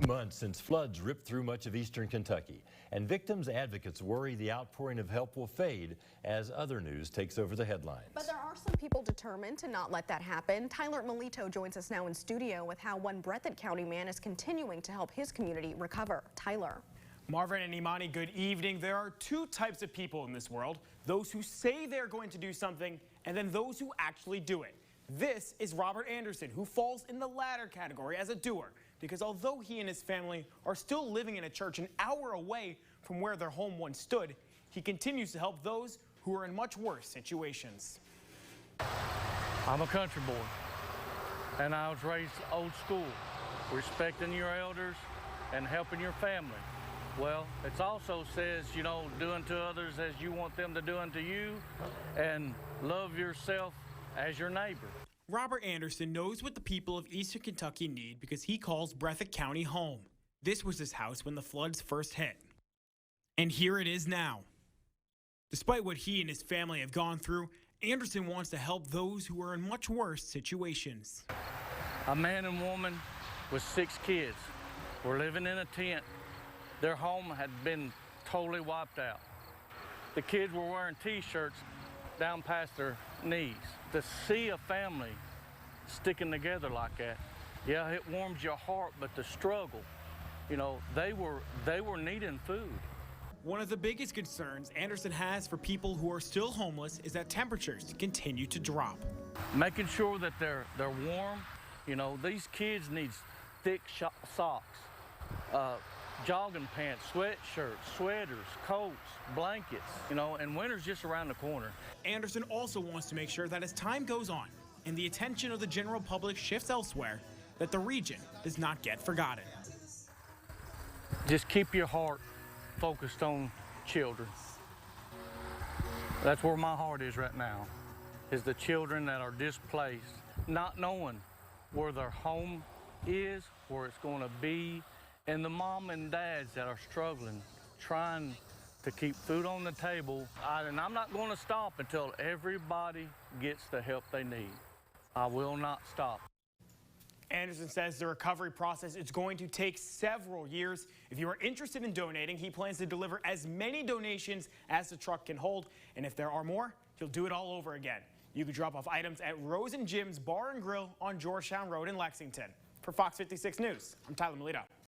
2 months since floods ripped through much of eastern Kentucky, and victims' advocates worry the outpouring of help will fade as other news takes over the headlines. But there are some people determined to not let that happen. Tyler Melito joins us now in studio with how one Breathitt County man is continuing to help his community recover. Tyler. Marvin and Imani, good evening. There are two types of people in this world: those who say they're going to do something, and then those who actually do it. This is Robert Anderson, who falls in the latter category as a doer, because although he and his family are still living in a church an hour away from where their home once stood, he continues to help those who are in much worse situations. I'm a country boy, and I was raised old school, respecting your elders and helping your family. Well, it also says, you know, do unto others as you want them to do unto you, and love yourself as your neighbor. Robert Anderson knows what the people of eastern Kentucky need because he calls Breathitt County home. This was his house when the floods first hit. And here it is now. Despite what he and his family have gone through, Anderson wants to help those who are in much worse situations. A man and woman with 6 kids were living in a tent. Their home had been totally wiped out. The kids were wearing t-shirts down past their knees. To see a family sticking together like that, yeah, it warms your heart, but the struggle, you know, they were needing food. One of the biggest concerns Anderson has for people who are still homeless is that temperatures continue to drop. Making sure that they're warm. You know, these kids need thick socks, jogging pants, sweatshirts, sweaters, coats, blankets, you know, and winter's just around the corner. Anderson also wants to make sure that as time goes on and the attention of the general public shifts elsewhere, that the region does not get forgotten. Just keep your heart focused on children. That's where my heart is right now, is the children that are displaced, not knowing where their home is, where it's going to be, and the mom and dads that are struggling, trying to keep food on the table. And I'm not going to stop until everybody gets the help they need. I will not stop. Anderson says the recovery process is going to take several years. If you are interested in donating, he plans to deliver as many donations as the truck can hold. And if there are more, he'll do it all over again. You can drop off items at Rose and Jim's Bar and Grill on Georgetown Road in Lexington. For Fox 56 News, I'm Tyler Melito.